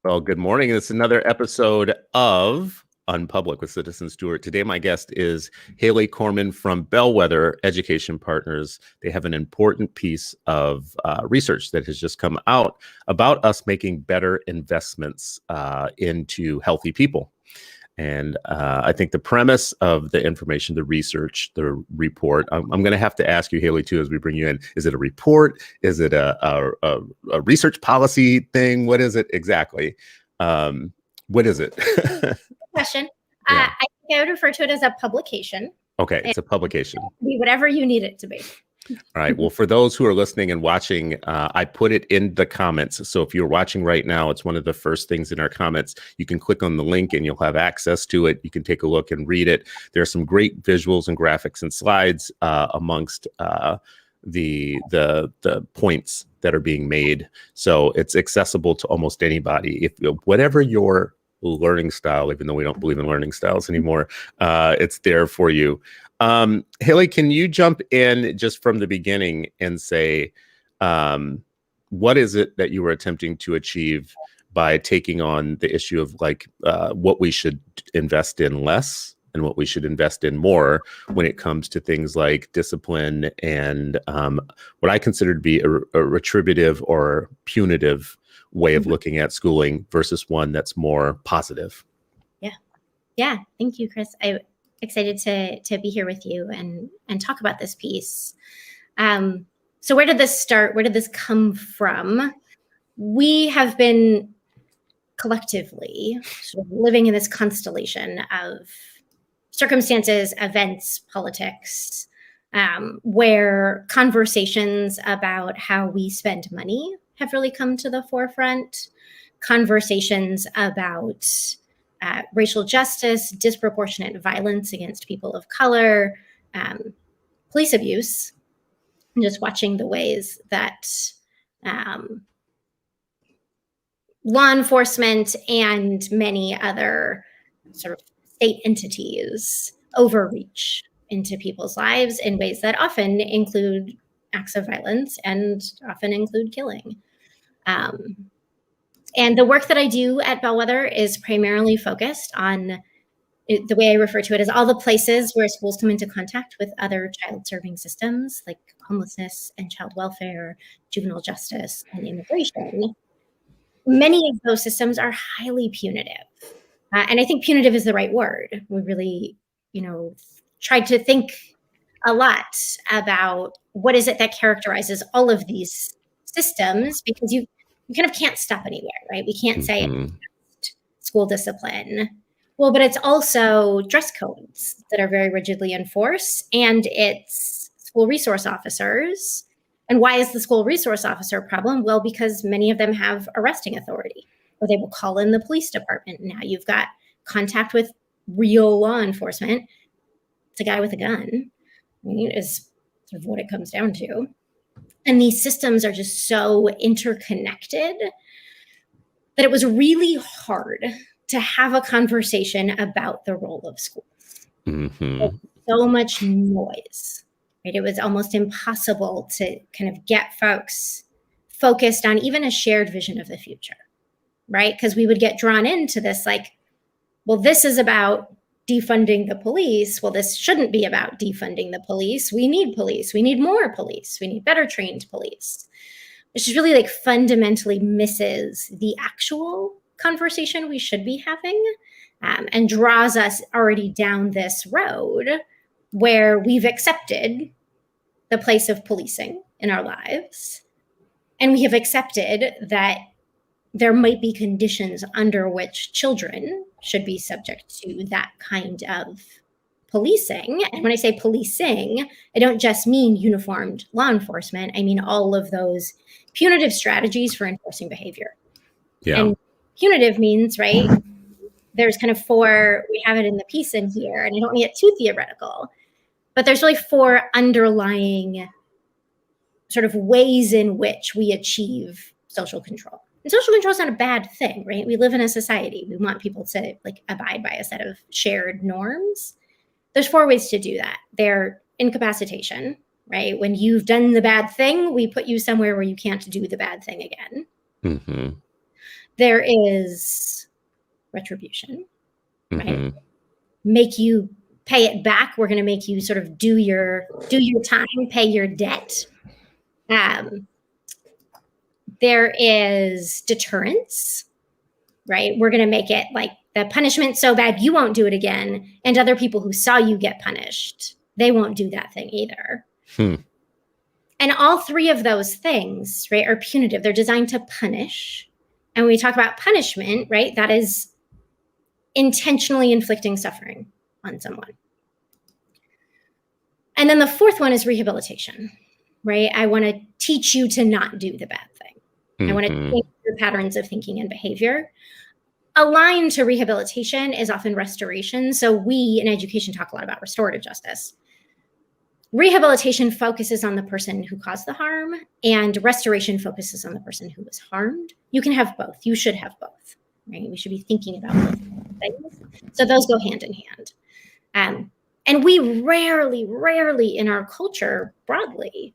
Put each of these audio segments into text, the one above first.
Well, good morning. It's another episode of Unpublic with Citizen Stewart. Today, my guest is Haley Korman from Bellwether Education Partners. They have an important piece of research that has just come out about us making better investments into healthy people. And I think the premise of the information, the research, the report, I'm going to have to ask you, Haley, too, as we bring you in, is it a report? Is it a research policy thing? What is it exactly? What is it? Good question. Yeah. I think I would refer to it as a publication. Okay, it's a publication. Be whatever you need it to be. All right. Well, for those who are listening and watching, I put it in the comments. So if you're watching right now, it's one of the first things in our comments. You can click on the link and you'll have access to it. You can take a look and read it. There are some great visuals and graphics and slides amongst the points that are being made. So it's accessible to almost anybody. If whatever your learning style, even though we don't believe in learning styles anymore, it's there for you. Haley, can you jump in just from the beginning and say, what is it that you were attempting to achieve by taking on the issue of what we should invest in less and what we should invest in more when it comes to things like discipline and what I consider to be a retributive or punitive way of looking at schooling versus one that's more positive? Yeah. Thank you, Chris. I'm excited to be here with you and talk about this piece. So where did this start? Where did this come from? We have been collectively sort of living in this constellation of circumstances, events, politics, where conversations about how we spend money have really come to the forefront. Conversations about racial justice, disproportionate violence against people of color, police abuse, and just watching the ways that law enforcement and many other sort of state entities overreach into people's lives in ways that often include acts of violence and often include killing. And the work that I do at Bellwether is primarily focused on the way I refer to it as all the places where schools come into contact with other child-serving systems like homelessness and child welfare, juvenile justice, and immigration. Many of those systems are highly punitive. And I think punitive is the right word. We really, tried to think a lot about what is it that characterizes all of these systems, because you kind of can't stop anywhere, right? We can't say school discipline. Well, but it's also dress codes that are very rigidly enforced, and it's school resource officers. And why is the school resource officer a problem? Well, because many of them have arresting authority, or they will call in the police department. Now you've got contact with real law enforcement. It's a guy with a gun, right, is sort of what it comes down to. And these systems are just so interconnected that it was really hard to have a conversation about the role of schools. So much noise, right? It was almost impossible to kind of get folks focused on even a shared vision of the future, right? Because we would get drawn into this well, this is about defunding the police. Well, this shouldn't be about defunding the police. We need police. We need more police. We need better trained police, which is really fundamentally misses the actual conversation we should be having, and draws us already down this road where we've accepted the place of policing in our lives. And we have accepted that there might be conditions under which children should be subject to that kind of policing. And when I say policing, I don't just mean uniformed law enforcement. I mean all of those punitive strategies for enforcing behavior. Yeah. And punitive means, right, there's kind of four, we have it in the piece in here, and I don't want to get too theoretical, but there's really four underlying sort of ways in which we achieve social control. And social control is not a bad thing, right? We live in a society. We want people to abide by a set of shared norms. There's four ways to do that. They're incapacitation, right? When you've done the bad thing, we put you somewhere where you can't do the bad thing again. there is retribution, right? Mm-hmm. Make you pay it back. We're going to make you sort of do your time, pay your debt. There is deterrence, right? We're going to make it like the punishment so bad you won't do it again, and other people who saw you get punished, they won't do that thing either. And all three of those things, right, are punitive. They're designed to punish. And when we talk about punishment, right, that is intentionally inflicting suffering on someone. And then the fourth one is rehabilitation, right? I want to teach you to not do the bad thing. I want to change your patterns of thinking and behavior. Aligned to rehabilitation is often restoration. So we in education talk a lot about restorative justice. Rehabilitation focuses on the person who caused the harm, and restoration focuses on the person who was harmed. You can have both. You should have both, right? We should be thinking about both things. So those go hand in hand. And we rarely in our culture broadly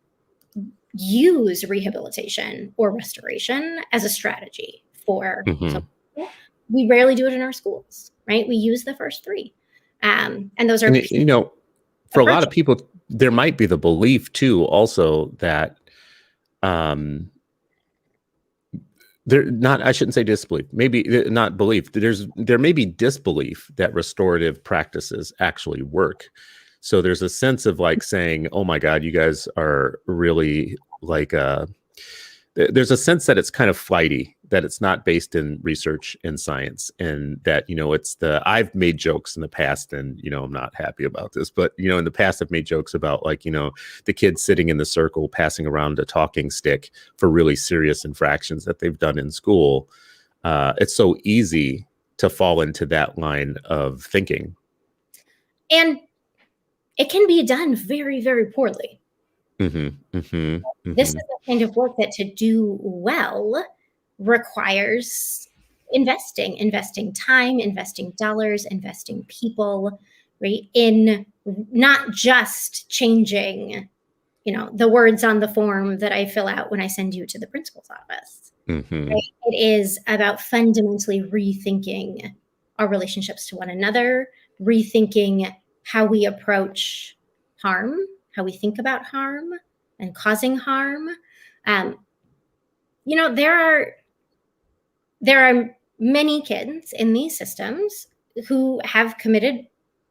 use rehabilitation or restoration as a strategy for some people. We rarely do it in our schools, right? We use the first three. And those are, for a lot of people, there might be the belief too, also that I shouldn't say disbelief, maybe not belief. There may be disbelief that restorative practices actually work. So there's a sense of like saying, oh my God, you guys are really like, there's a sense that it's kind of flighty, that it's not based in research and science, and that, I've made jokes in the past, and, I'm not happy about this, but, in the past I've made jokes about like, the kids sitting in the circle passing around a talking stick for really serious infractions that they've done in school. It's so easy to fall into that line of thinking. And it can be done very, very poorly. This is the kind of work that to do well requires investing time, investing dollars, investing people, right? In not just changing, the words on the form that I fill out when I send you to the principal's office. Right? It is about fundamentally rethinking our relationships to one another, rethinking how we approach harm, how we think about harm and causing harm. There are many kids in these systems who have committed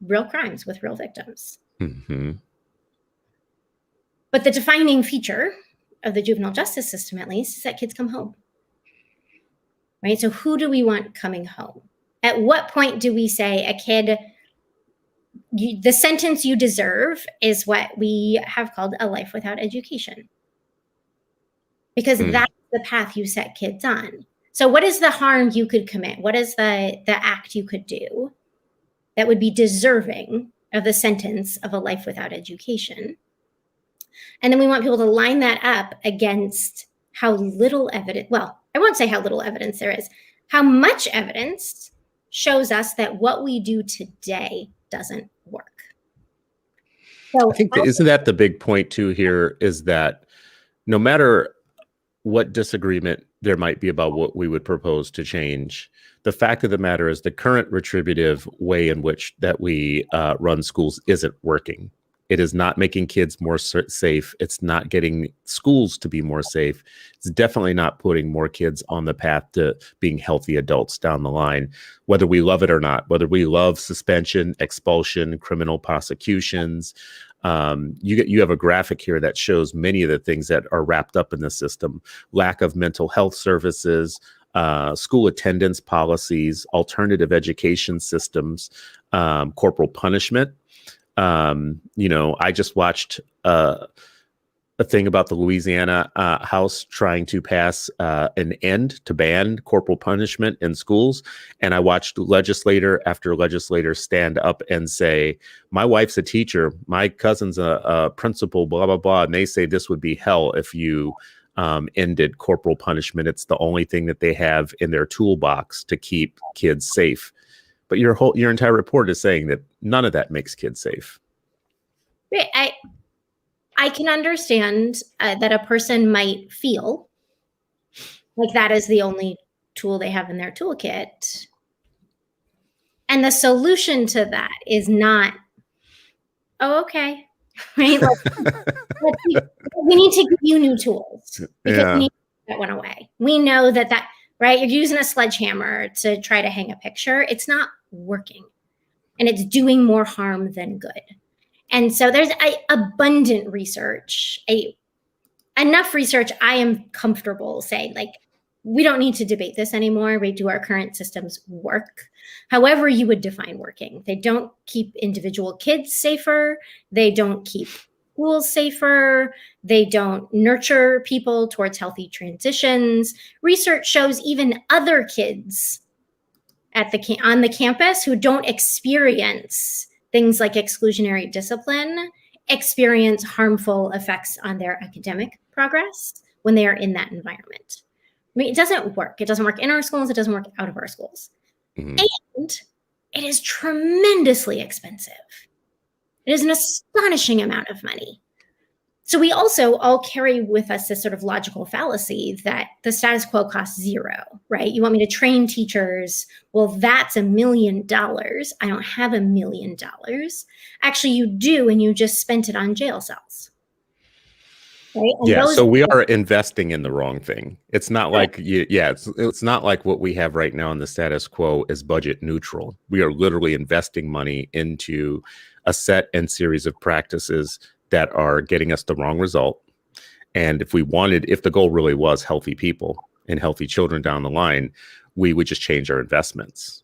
real crimes with real victims. But the defining feature of the juvenile justice system, at least, is that kids come home. Right? So who do we want coming home? At what point do we say a kid, the sentence you deserve is what we have called a life without education? Because that's the path you set kids on. So what is the harm you could commit? What is the act you could do that would be deserving of the sentence of a life without education? And then we want people to line that up against how little evidence, well, I won't say how little evidence there is, how much evidence shows us that what we do today doesn't work. So I think isn't that the big point too here, is that no matter what disagreement there might be about what we would propose to change, the fact of the matter is the current retributive way in which that we run schools isn't working. It is not making kids more safe. It's not getting schools to be more safe. It's definitely not putting more kids on the path to being healthy adults down the line, whether we love it or not, whether we love suspension, expulsion, criminal prosecutions. You have a graphic here that shows many of the things that are wrapped up in the system: lack of mental health services, school attendance policies, alternative education systems, corporal punishment. I just watched a thing about the Louisiana House trying to pass an end to ban corporal punishment in schools. And I watched legislator after legislator stand up and say, my wife's a teacher, my cousin's a principal, blah, blah, blah. And they say this would be hell if you ended corporal punishment. It's the only thing that they have in their toolbox to keep kids safe. But your entire report is saying that none of that makes kids safe. Right. I can understand that a person might feel like that is the only tool they have in their toolkit. And the solution to that is not, oh, okay, right? Like, we need to give you new tools because we need to take that one away. We know that, right? You're using a sledgehammer to try to hang a picture. It's not working, and it's doing more harm than good. And so there's abundant research, enough research. I am comfortable saying, like, we don't need to debate this anymore. We do our current systems work, however you would define working. They don't keep individual kids safer. They don't keep schools safer. They don't nurture people towards healthy transitions. Research shows even other kids on the campus who don't experience things like exclusionary discipline experience harmful effects on their academic progress when they are in that environment. I mean, it doesn't work. It doesn't work in our schools. It doesn't work out of our schools. Mm-hmm. And it is tremendously expensive. It is an astonishing amount of money. So we also all carry with us this sort of logical fallacy that the status quo costs zero, right? You want me to train teachers? Well, that's $1 million. I don't have $1 million. Actually, you do, and you just spent it on jail cells. Right? And so we are investing in the wrong thing. It's not like it's not like what we have right now in the status quo is budget neutral. We are literally investing money into a set and series of practices that are getting us the wrong result. And if the goal really was healthy people and healthy children down the line, we would just change our investments.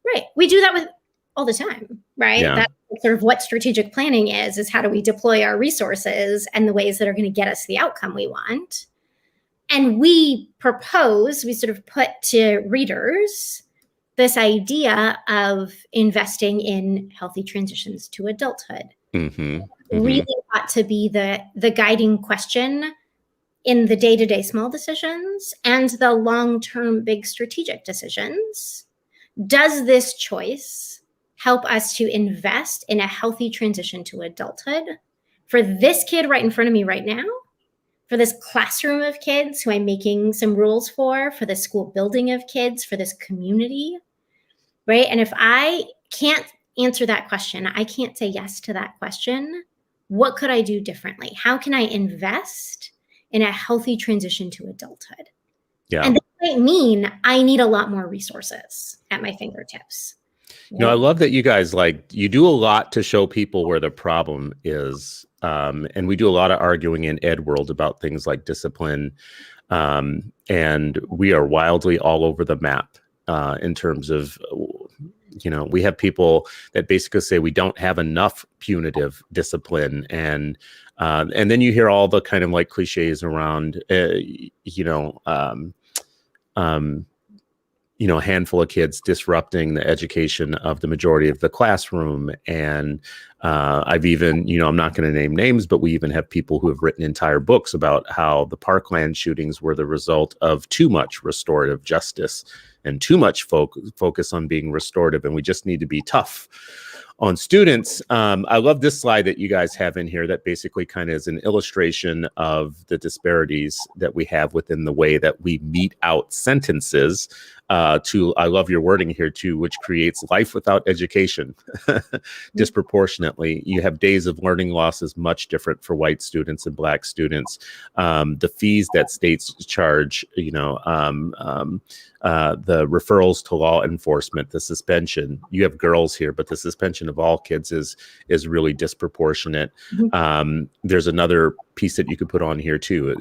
Right. We do that all the time, right? Yeah. That's sort of what strategic planning is how do we deploy our resources and the ways that are going to get us the outcome we want. And we sort of put to readers this idea of investing in healthy transitions to adulthood. Mm-hmm. Mm-hmm. Really ought to be the guiding question in the day-to-day small decisions and the long-term big strategic decisions. Does this choice help us to invest in a healthy transition to adulthood for this kid right in front of me right now, for this classroom of kids who I'm making some rules for the school building of kids, for this community, right? And if I can't answer that question, I can't say yes to that question, what could I do differently? How can I invest in a healthy transition to adulthood? Yeah. And that might mean I need a lot more resources at my fingertips. I love that you guys you do a lot to show people where the problem is. And we do a lot of arguing in Ed World about things like discipline. And we are wildly all over the map in terms of, we have people that basically say we don't have enough punitive discipline. And then you hear all the kind of like cliches around, a handful of kids disrupting the education of the majority of the classroom. And I've even, I'm not going to name names, but we even have people who have written entire books about how the Parkland shootings were the result of too much restorative justice and too much focus on being restorative. And we just need to be tough on students. I love this slide that you guys have in here that basically kind of is an illustration of the disparities that we have within the way that we mete out sentences I love your wording here too, which creates life without education disproportionately. You have days of learning loss is much different for white students and Black students. The fees that states charge, the referrals to law enforcement, the suspension. You have girls here, but the suspension of all kids is really disproportionate. Mm-hmm. There's another piece that you could put on here too,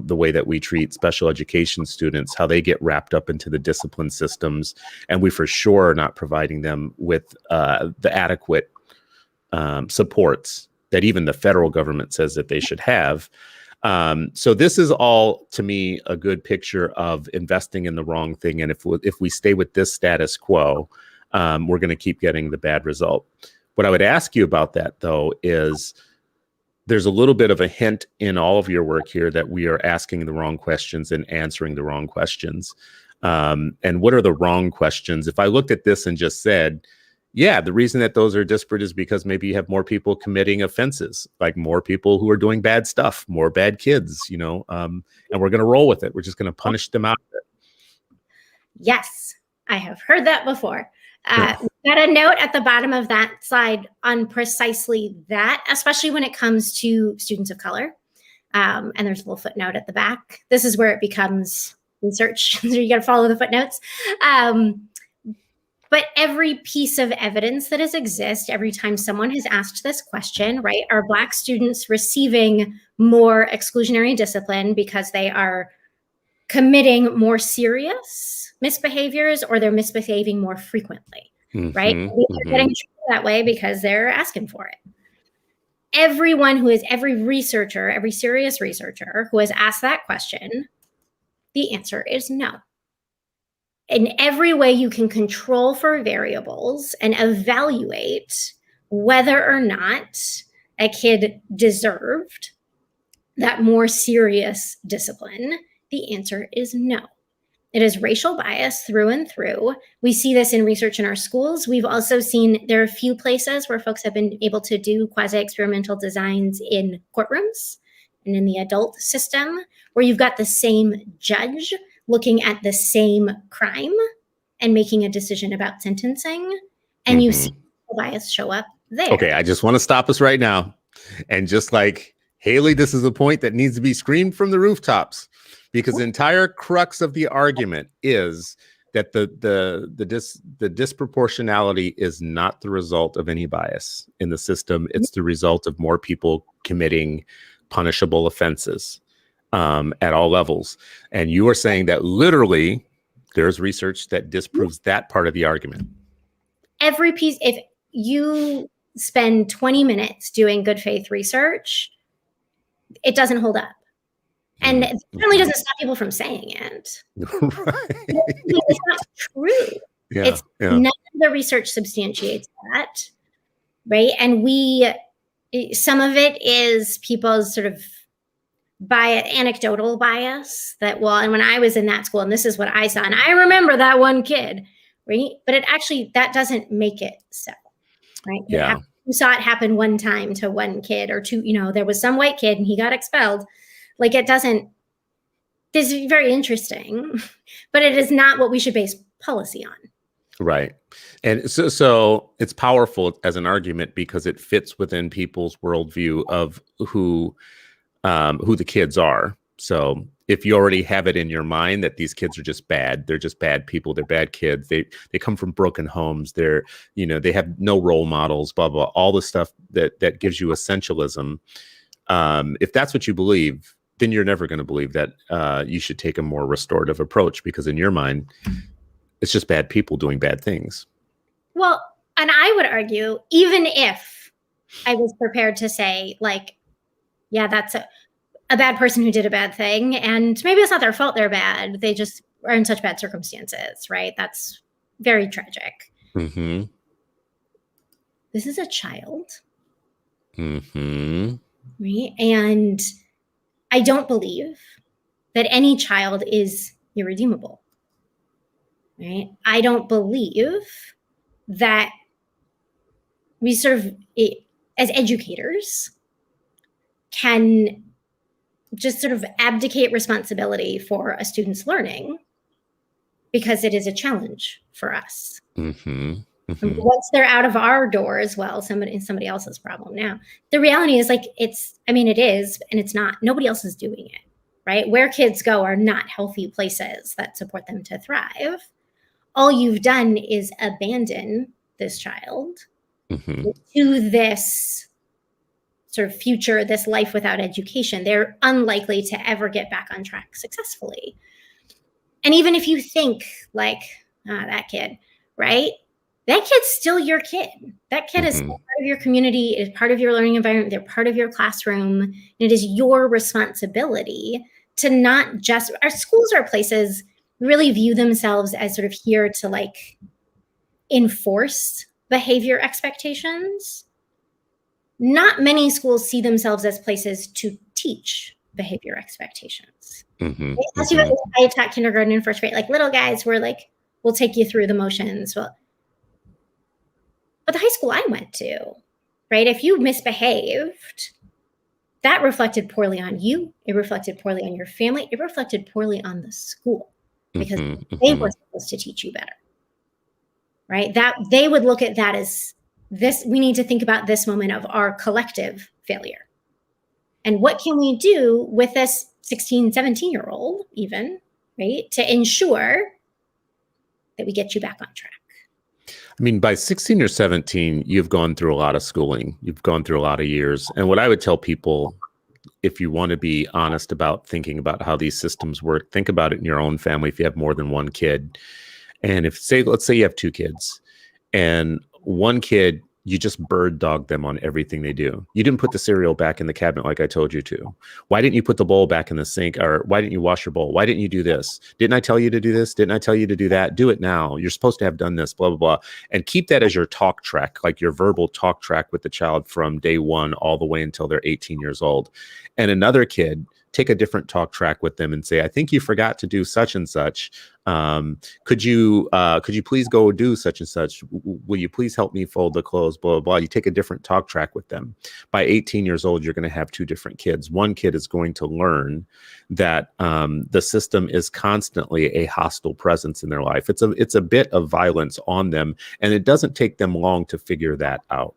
the way that we treat special education students, how they get wrapped up into the discipline systems, and we for sure are not providing them with the adequate supports that even the federal government says that they should have. So this is all, to me, a good picture of investing in the wrong thing. And if we stay with this status quo, we're going to keep getting the bad result. What I would ask you about that, though, is there's a little bit of a hint in all of your work here that we are asking the wrong questions and answering the wrong questions. And what are the wrong questions? If I looked at this and just said, yeah, the reason that those are disparate is because maybe you have more people committing offenses, like more people who are doing bad stuff, more bad kids, and we're going to roll with it. We're just going to punish them out of it. Yes, I have heard that before. We've got a note at the bottom of that slide on precisely that, especially when it comes to students of color. And there's a little footnote at the back. This is where it becomes research. So you got to follow the footnotes. But every piece of evidence that has existed, every time someone has asked this question, right, are Black students receiving more exclusionary discipline because they are committing more serious misbehaviors, or they're misbehaving more frequently, right? They're getting treated that way because they're asking for it. Every researcher, every serious researcher who has asked that question, the answer is no. In every way you can control for variables and evaluate whether or not a kid deserved that more serious discipline, the answer is no. It is racial bias through and through. We see this in research in our schools. We've also seen there are a few places where folks have been able to do quasi-experimental designs in courtrooms and in the adult system, where you've got the same judge looking at the same crime and making a decision about sentencing, and you see bias show up there. Okay, I just want to stop us right now. And just like, Haley, this is a point that needs to be screamed from the rooftops, because the entire crux of the argument is that the disproportionality is not the result of any bias in the system. It's the result of more people committing punishable offenses at all levels. And you are saying that literally there's research that disproves that part of the argument. Every piece, if you spend 20 minutes doing good faith research, it doesn't hold up. And it certainly doesn't stop people from saying it. Right. It's not true. None of the research substantiates that, right? And some of it is people's sort of anecdotal bias that, well, and when I was in that school, and this is what I saw, and I remember that one kid, right? But that doesn't make it so, right? Yeah. You saw it happen one time to one kid or two, there was some white kid and he got expelled. Like, this is very interesting, but it is not what we should base policy on. Right. And so it's powerful as an argument because it fits within people's worldview of who the kids are. So if you already have it in your mind that these kids are just bad, they're just bad people, they're bad kids, they come from broken homes, they have no role models, blah, blah, all the stuff that gives you essentialism. If that's what you believe, then you're never going to believe that you should take a more restorative approach, because in your mind, it's just bad people doing bad things. Well, and I would argue, even if I was prepared to say, like, yeah, that's a bad person who did a bad thing, and maybe it's not their fault they're bad, they just are in such bad circumstances, right? That's very tragic. This is a child. Right? And I don't believe that any child is irredeemable, right? I don't believe that we as educators can just sort of abdicate responsibility for a student's learning because it is a challenge for us. Once they're out of our door as well, somebody else's problem now. The reality is, like, it is, and it's not. Nobody else is doing it, right? Where kids go are not healthy places that support them to thrive. All you've done is abandon this child to this sort of future, this life without education. They're unlikely to ever get back on track successfully. And even if you think, like, that kid, right? That kid's still your kid. That kid is part of your community, is part of your learning environment. They're part of your classroom. And it is your responsibility to not just, our schools are places really view themselves as sort of here to, like, enforce behavior expectations. Not many schools see themselves as places to teach behavior expectations. Unless you have a taught kindergarten and first grade, like little guys who are like, we'll take you through the motions. Well, but the high school I went to, right? If you misbehaved, that reflected poorly on you. It reflected poorly on your family. It reflected poorly on the school. because Mhm, they were mhm. supposed to teach you better, right? That they would look at that as this, we need to think about this moment of our collective failure. And what can we do with this 16, 17-year-old even, right, to ensure that we get you back on track? I mean, by 16 or 17, you've gone through a lot of schooling. You've gone through a lot of years. And what I would tell people, if you want to be honest about thinking about how these systems work, think about it in your own family if you have more than one kid. And let's say you have two kids, and one kid, you just bird dog them on everything they do. You didn't put the cereal back in the cabinet like I told you to. Why didn't you put the bowl back in the sink? Or why didn't you wash your bowl? Why didn't you do this? Didn't I tell you to do this? Didn't I tell you to do that? Do it now. You're supposed to have done this, blah, blah, blah. And keep that as your talk track, like your verbal talk track with the child from day one all the way until they're 18 years old. And another kid, take a different talk track with them and say, I think you forgot to do such and such. Could you please go do such and such? Will you please help me fold the clothes? Blah, blah, blah. You take a different talk track with them. By 18 years old, you're going to have two different kids. One kid is going to learn that the system is constantly a hostile presence in their life. It's a bit of violence on them, and it doesn't take them long to figure that out.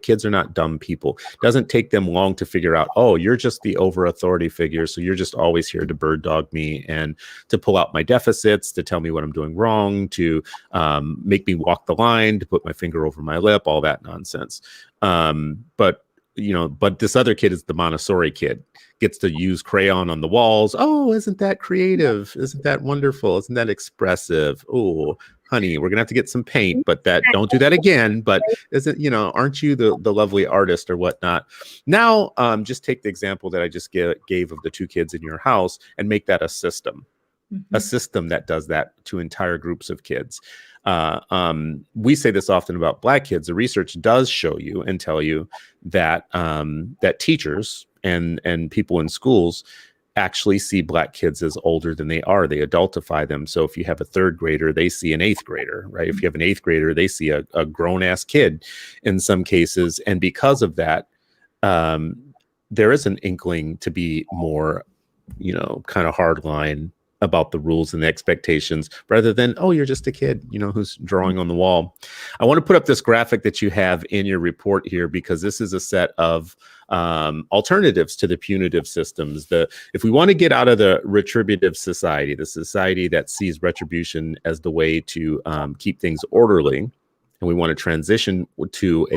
Kids are not dumb people. Doesn't take them long to figure out, oh, you're just the over authority figure. So you're just always here to bird dog me and to pull out my deficits, to tell me what I'm doing wrong, to make me walk the line, to put my finger over my lip, all that nonsense. But this other kid is the Montessori kid, gets to use crayon on the walls. Oh, isn't that creative? Isn't that wonderful? Isn't that expressive? Oh, honey, we're gonna have to get some paint, but don't do that again. But aren't you the lovely artist or whatnot? Now, just take the example that I just gave of the two kids in your house and make that a system. A system that does that to entire groups of kids. We say this often about Black kids. The research does show you and tell you that that teachers and people in schools actually see Black kids as older than they are. They adultify them. So if you have a third grader, they see an eighth grader, right? If you have an eighth grader, they see a grown ass kid in some cases. And because of that, there is an inkling to be more, kind of hardline about the rules and the expectations rather than, oh, you're just a kid, who's drawing on the wall. I want to put up this graphic that you have in your report here, because this is a set of alternatives to the punitive systems. If we want to get out of the retributive society, the society that sees retribution as the way to keep things orderly, and we want to transition to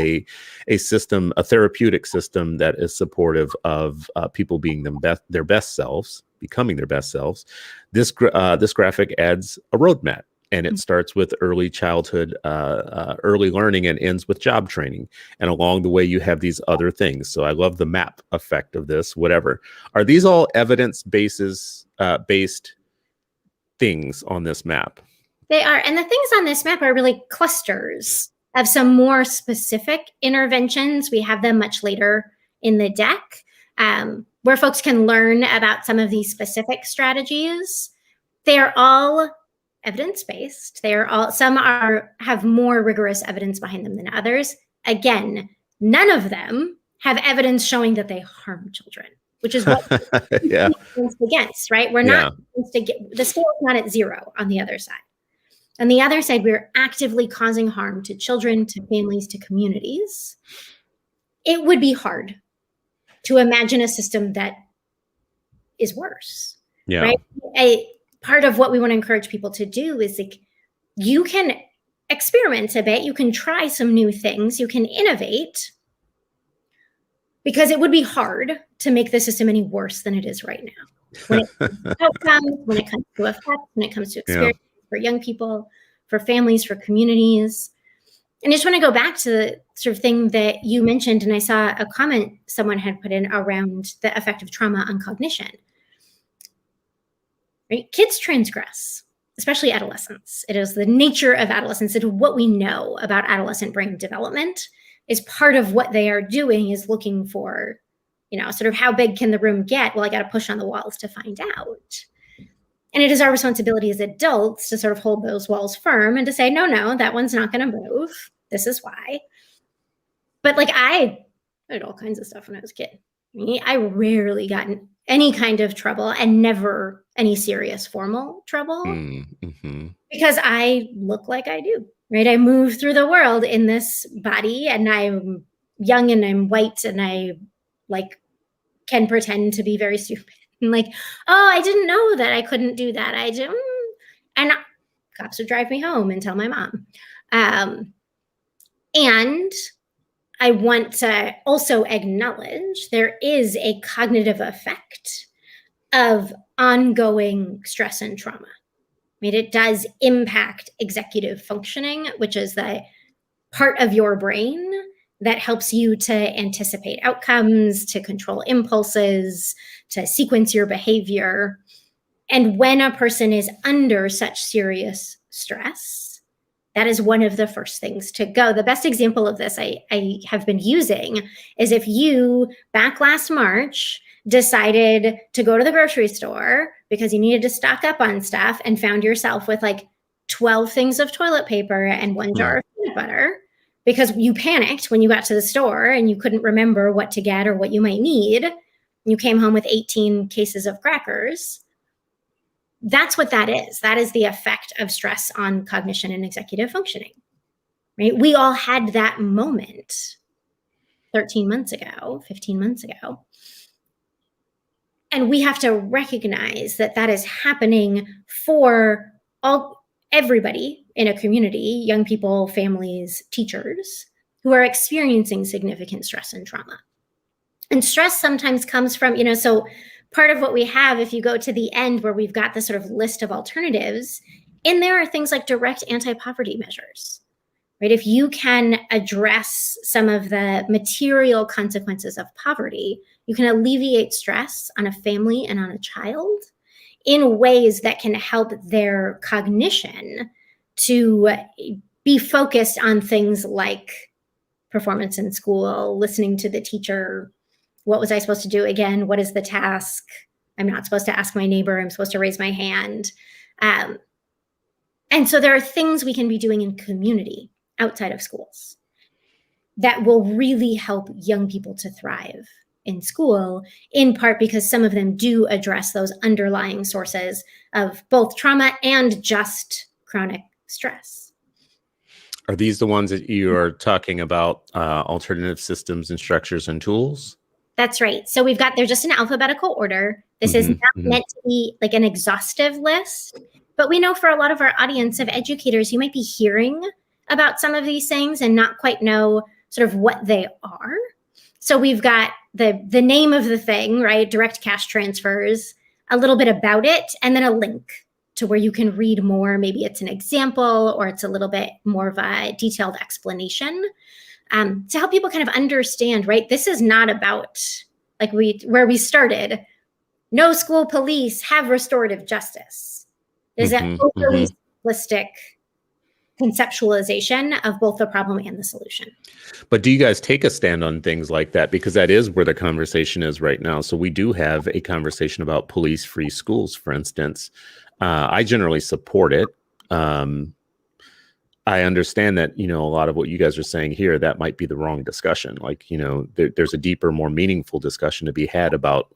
a system, a therapeutic system that is supportive of people being their best selves, becoming their best selves. This graphic adds a roadmap, and it starts with early childhood, early learning, and ends with job training. And along the way, you have these other things. So I love the map effect of this. Whatever. Are these all evidence-based things on this map? They are. And the things on this map are really clusters of some more specific interventions. We have them much later in the deck, where folks can learn about some of these specific strategies. They are all evidence-based. Some have more rigorous evidence behind them than others. Again, none of them have evidence showing that they harm children, which is what yeah. against, right? We're not the scale is not at 0 on the other side. On the other side, we're actively causing harm to children, to families, to communities. It would be hard to imagine a system that is worse. Yeah. Right? Part of what we want to encourage people to do is you can experiment a bit. You can try some new things. You can innovate, because it would be hard to make the system any worse than it is right now. When it comes to outcomes, when it comes to effects, when it comes to experience for young people, for families, for communities. And I just want to go back to the sort of thing that you mentioned, and I saw a comment someone had put in around the effect of trauma on cognition. Right? Kids transgress, especially adolescents. It is the nature of adolescence. It is what we know about adolescent brain development. Is part of what they are doing is looking for, sort of how big can the room get? Well, I got to push on the walls to find out. And it is our responsibility as adults to sort of hold those walls firm and to say, no, that one's not going to move. This is why. But I did all kinds of stuff when I was a kid. I rarely got any kind of trouble and never any serious formal trouble Mm-hmm. because I look like I do, right? I move through the world in this body and I'm young and I'm white and I like can pretend to be very stupid. And like, oh, I didn't know that I couldn't do that. I just, and cops would drive me home and tell my mom. And I want to also acknowledge there is a cognitive effect of ongoing stress and trauma. I mean, it does impact executive functioning, which is the part of your brain that helps you to anticipate outcomes, to control impulses, to sequence your behavior. And when a person is under such serious stress, that is one of the first things to go. The best example of this I have been using is if you, back last March, decided to go to the grocery store because you needed to stock up on stuff and found yourself with like 12 things of toilet paper and one jar of peanut butter because you panicked when you got to the store and you couldn't remember what to get or what you might need. You came home with 18 cases of crackers. That's what that is. That is the effect of stress on cognition and executive functioning, right? We all had that moment 13 months ago, 15 months ago. And we have to recognize that that is happening for everybody in a community, young people, families, teachers, who are experiencing significant stress and trauma. And stress sometimes comes from, so part of what we have, if you go to the end where we've got this sort of list of alternatives, in there are things like direct anti-poverty measures, right? If you can address some of the material consequences of poverty, you can alleviate stress on a family and on a child in ways that can help their cognition to be focused on things like performance in school, listening to the teacher. What was I supposed to do again? What is the task? I'm not supposed to ask my neighbor. I'm supposed to raise my hand. And so there are things we can be doing in community outside of schools that will really help young people to thrive in school, in part because some of them do address those underlying sources of both trauma and just chronic stress. Are these the ones that you are talking about, alternative systems and structures and tools? That's right. So they're just in alphabetical order. This is not meant to be like an exhaustive list, but we know for a lot of our audience of educators, you might be hearing about some of these things and not quite know sort of what they are. So we've got the name of the thing, right? Direct cash transfers, a little bit about it, and then a link to where you can read more. Maybe it's an example or it's a little bit more of a detailed explanation. To help people kind of understand, right? This is not about like where we started. No school police have restorative justice. There's that overly simplistic conceptualization of both the problem and the solution. But do you guys take a stand on things like that? Because that is where the conversation is right now. So we do have a conversation about police-free schools, for instance. I generally support it. I understand that, a lot of what you guys are saying here, that might be the wrong discussion. Like, there's a deeper, more meaningful discussion to be had about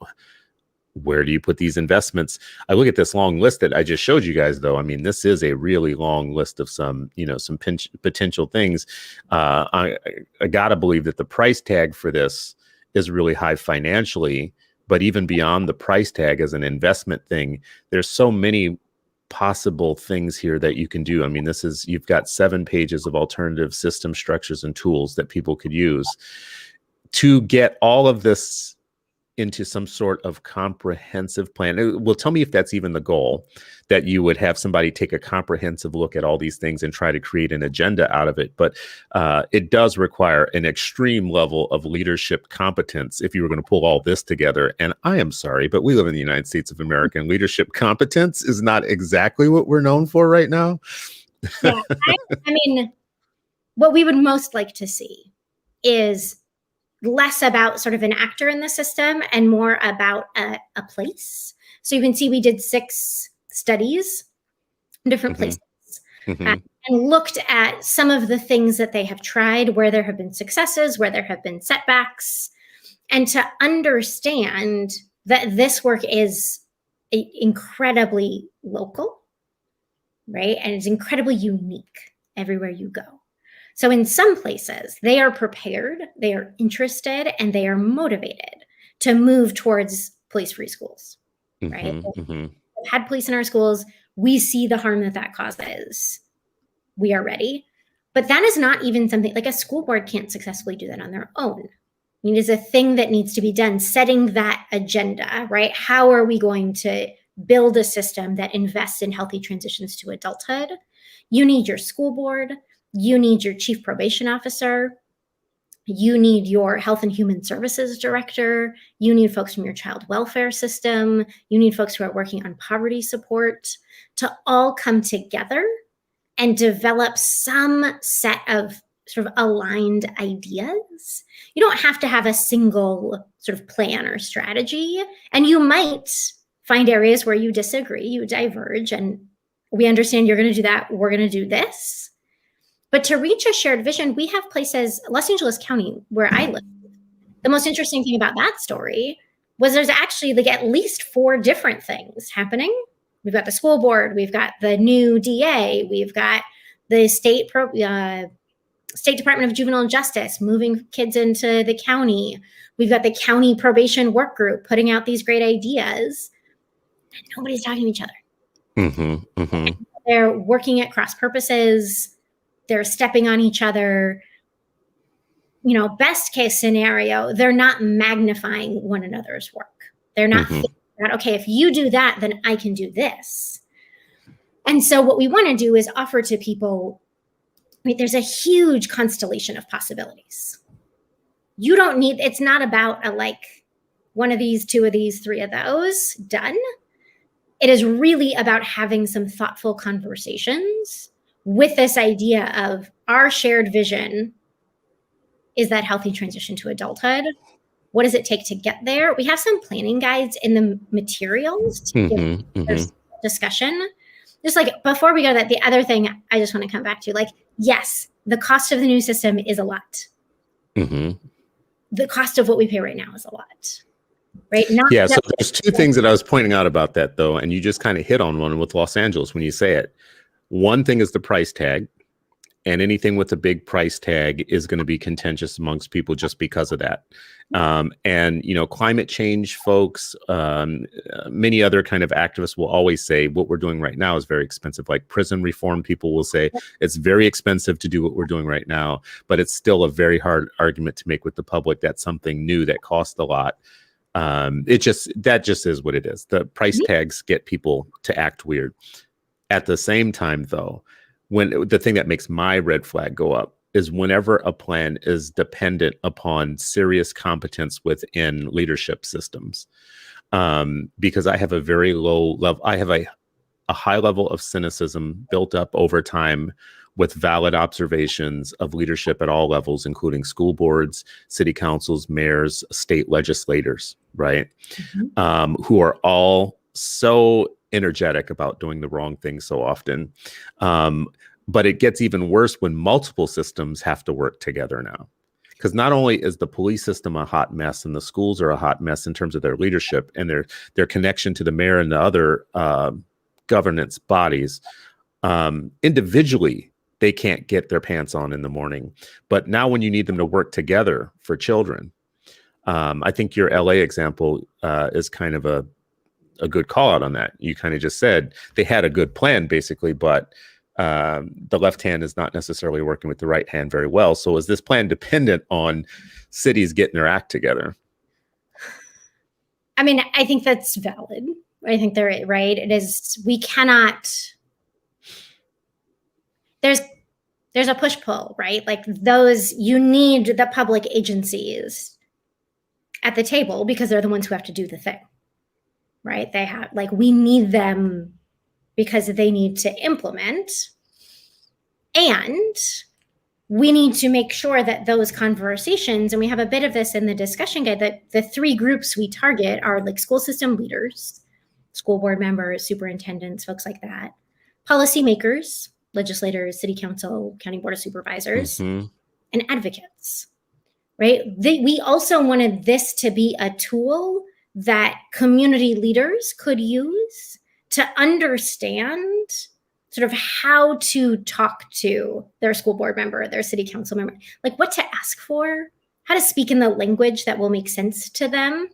where do you put these investments? I look at this long list that I just showed you guys, though. I mean, this is a really long list of some potential things. I got to believe that the price tag for this is really high financially, but even beyond the price tag as an investment thing, there's so many possible things here that you can do. I mean, you've got 7 pages of alternative system structures and tools that people could use to get all of this into some sort of comprehensive plan. Well, tell me if that's even the goal, that you would have somebody take a comprehensive look at all these things and try to create an agenda out of it. But it does require an extreme level of leadership competence if you were going to pull all this together. And I am sorry, but we live in the United States of America, and leadership competence is not exactly what we're known for right now. Yeah, I mean, what we would most like to see is less about sort of an actor in the system and more about a place. So you can see we did 6 studies in different places and looked at some of the things that they have tried, where there have been successes, where there have been setbacks, and to understand that this work is incredibly local, right? And it's incredibly unique everywhere you go. So in some places, they are prepared, they are interested, and they are motivated to move towards police-free schools, right? We've had police in our schools. We see the harm that causes. We are ready. But that is not even something, like a school board can't successfully do that on their own. I mean, it's a thing that needs to be done, setting that agenda, right? How are we going to build a system that invests in healthy transitions to adulthood? You need your school board. You need your chief probation officer. You need your health and human services director. You need folks from your child welfare system. You need folks who are working on poverty support to all come together and develop some set of sort of aligned ideas. You don't have to have a single sort of plan or strategy. And you might find areas where you disagree, you diverge, and we understand you're going to do that. We're going to do this. But to reach a shared vision, we have places, Los Angeles County, where I live. The most interesting thing about that story was there's actually like at least 4 different things happening. We've got the school board, we've got the new DA, we've got the State Department of Juvenile Justice moving kids into the county. We've got the county probation work group putting out these great ideas. And nobody's talking to each other. They're working at cross purposes. They're stepping on each other. You know, best case scenario, they're not magnifying one another's work. They're not thinking about, okay, if you do that, then I can do this. And so what we want to do is offer to people, right, there's a huge constellation of possibilities. You don't need, it's not about a like one of these, 2 of these, 3 of those, done. It is really about having some thoughtful conversations with this idea of our shared vision is that healthy transition to adulthood. What does it take to get there? We have some planning guides in the materials to give discussion. Just like before we go to that, the other thing I just want to come back to, like, yes, the cost of the new system is a lot. The cost of what we pay right now is a lot. Right? Yeah, so there's 2 things that I was pointing out about that, though, and you just kind of hit on one with Los Angeles when you say it. One thing is the price tag, and anything with a big price tag is going to be contentious amongst people just because of that. And, you know, climate change folks, many other kind of activists will always say what we're doing right now is very expensive. Like prison reform people will say it's very expensive to do what we're doing right now, but it's still a very hard argument to make with the public. That's something new that costs a lot. That just is what it is. The price tags get people to act weird. At the same time, though, when the thing that makes my red flag go up is whenever a plan is dependent upon serious competence within leadership systems. Because I have a very low level, I have a high level of cynicism built up over time with valid observations of leadership at all levels, including school boards, city councils, mayors, state legislators, right? Who are all so energetic about doing the wrong thing so often. But it gets even worse when multiple systems have to work together now. Because not only is the police system a hot mess and the schools are a hot mess in terms of their leadership and their connection to the mayor and the other governance bodies, individually, they can't get their pants on in the morning. But now when you need them to work together for children, I think your LA example is kind of a good call out on that. You kind of just said they had a good plan basically, but the left hand is not necessarily working with the right hand very well. So is this plan dependent on cities getting their act together? I mean, I think that's valid. I think they're right. It is, we cannot, there's a push-pull, right? Like those, you need the public agencies at the table because they're the ones who have to do the thing, right? They have, like, we need them because they need to implement, and we need to make sure that those conversations, and we have a bit of this in the discussion guide, that the 3 groups we target are like school system leaders, school board members, superintendents, folks like that, policymakers, legislators, city council, county board of supervisors, and advocates, right? We also wanted this to be a tool that community leaders could use to understand sort of how to talk to their school board member, their city council member, like what to ask for, how to speak in the language that will make sense to them.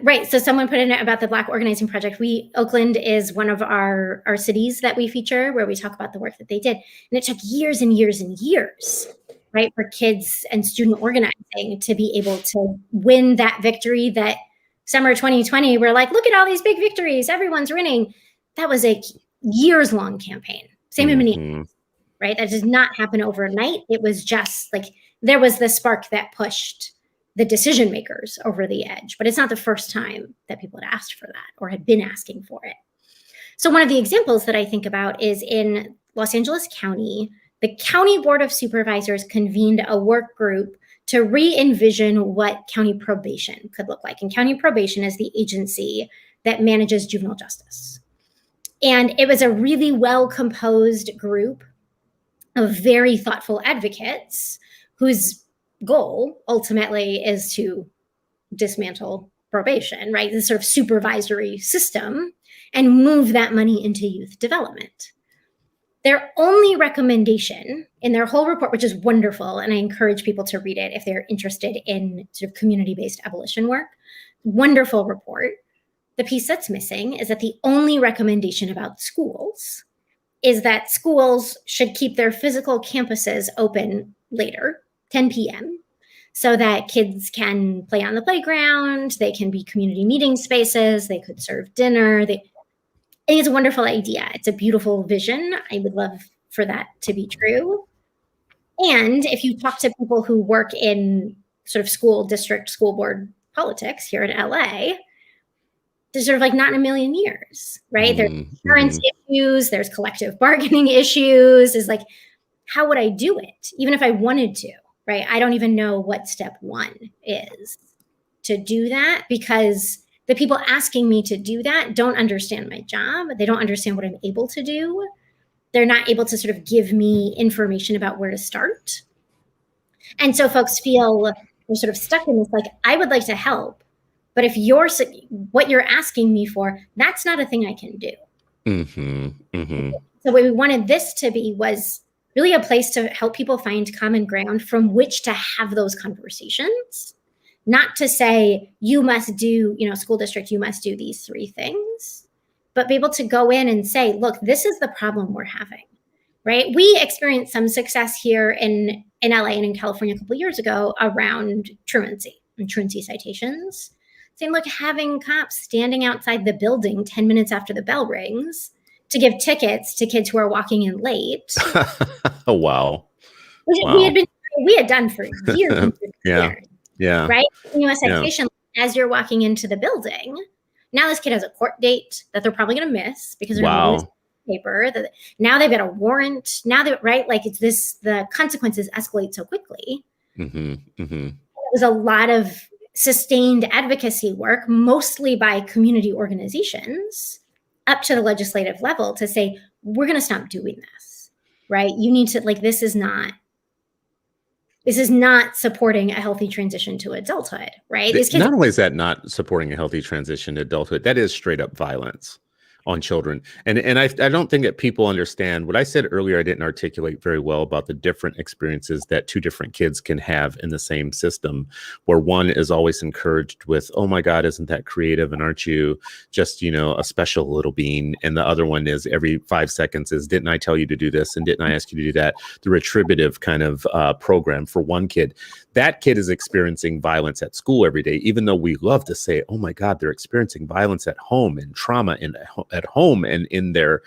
Right. So someone put in about the Black Organizing Project. Oakland is one of our cities that we feature where we talk about the work that they did. And it took years and years and years, right, for kids and student organizing to be able to win that victory that summer 2020, we're like, look at all these big victories. Everyone's winning. That was a years-long campaign. Same in Minneapolis, right? That did not happen overnight. It was just like there was the spark that pushed the decision makers over the edge, but it's not the first time that people had asked for that or had been asking for it. So one of the examples that I think about is in Los Angeles County, the County Board of Supervisors convened a work group to re-envision what county probation could look like. And county probation is the agency that manages juvenile justice. And it was a really well-composed group of very thoughtful advocates whose goal ultimately is to dismantle probation, right? This sort of supervisory system and move that money into youth development. Their only recommendation in their whole report, which is wonderful, and I encourage people to read it if they're interested in sort of community-based abolition work, wonderful report. The piece that's missing is that the only recommendation about schools is that schools should keep their physical campuses open later, 10 p.m., so that kids can play on the playground, they can be community meeting spaces, they could serve dinner. I think it's a wonderful idea. It's a beautiful vision. I would love for that to be true. And if you talk to people who work in sort of school district, school board politics here in LA, there's sort of like not in a million years, right? There's insurance issues, there's collective bargaining issues. Is like, how would I do it? Even if I wanted to, right? I don't even know what step one is to do that, because the people asking me to do that don't understand my job. They don't understand what I'm able to do. They're not able to sort of give me information about where to start. And so folks feel they're sort of stuck in this, like, I would like to help, but if what you're asking me for, that's not a thing I can do. So what we wanted this to be was really a place to help people find common ground from which to have those conversations, not to say, you must do, school district, you must do these three things, but be able to go in and say, look, this is the problem we're having, right? We experienced some success here in LA and in California a couple of years ago around truancy and truancy citations. Saying, look, having cops standing outside the building 10 minutes after the bell rings to give tickets to kids who are walking in late. Oh, wow. We had done for years. And Yeah. Right? A citation as you're walking into the building. Now this kid has a court date that they're probably going to miss because they're going to lose paper. Now they've got a warrant. Now that, right? Like the consequences escalate so quickly. It was a lot of sustained advocacy work, mostly by community organizations, up to the legislative level to say, we're going to stop doing this, right? You need to, like, this is not supporting a healthy transition to adulthood, right? Not only is that not supporting a healthy transition to adulthood, that is straight up violence on children. And I don't think that people understand what I said earlier. I didn't articulate very well about the different experiences that two different kids can have in the same system, where one is always encouraged with, oh my God, isn't that creative? And aren't you just, a special little bean? And the other one is every 5 seconds is, didn't I tell you to do this? And didn't I ask you to do that? The retributive kind of program for one kid. That kid is experiencing violence at school every day, even though we love to say, oh my God, they're experiencing violence at home and trauma at home and in their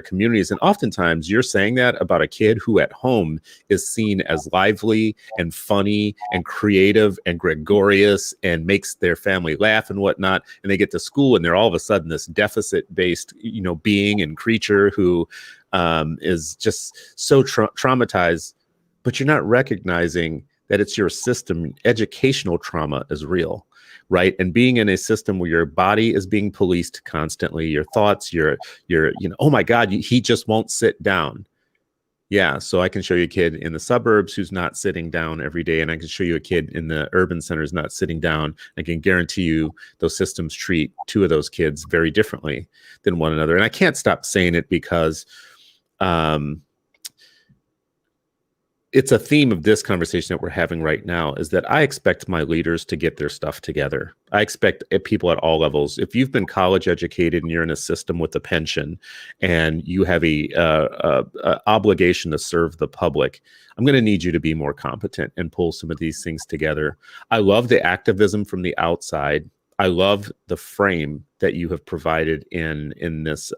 communities. And oftentimes you're saying that about a kid who at home is seen as lively and funny and creative and gregarious and makes their family laugh and whatnot. And they get to school and they're all of a sudden this deficit-based, being and creature who is just so traumatized, but you're not recognizing that it's your system. Educational trauma is real, right? And being in a system where your body is being policed constantly, your thoughts, your oh my God, he just won't sit down. Yeah, so I can show you a kid in the suburbs who's not sitting down every day, and I can show you a kid in the urban centers not sitting down. I can guarantee you those systems treat two of those kids very differently than one another. And I can't stop saying it because it's a theme of this conversation that we're having right now, is that I expect my leaders to get their stuff together. I expect people at all levels. If you've been college educated and you're in a system with a pension and you have a obligation to serve the public, I'm going to need you to be more competent and pull some of these things together. I love the activism from the outside. I love the frame that you have provided in this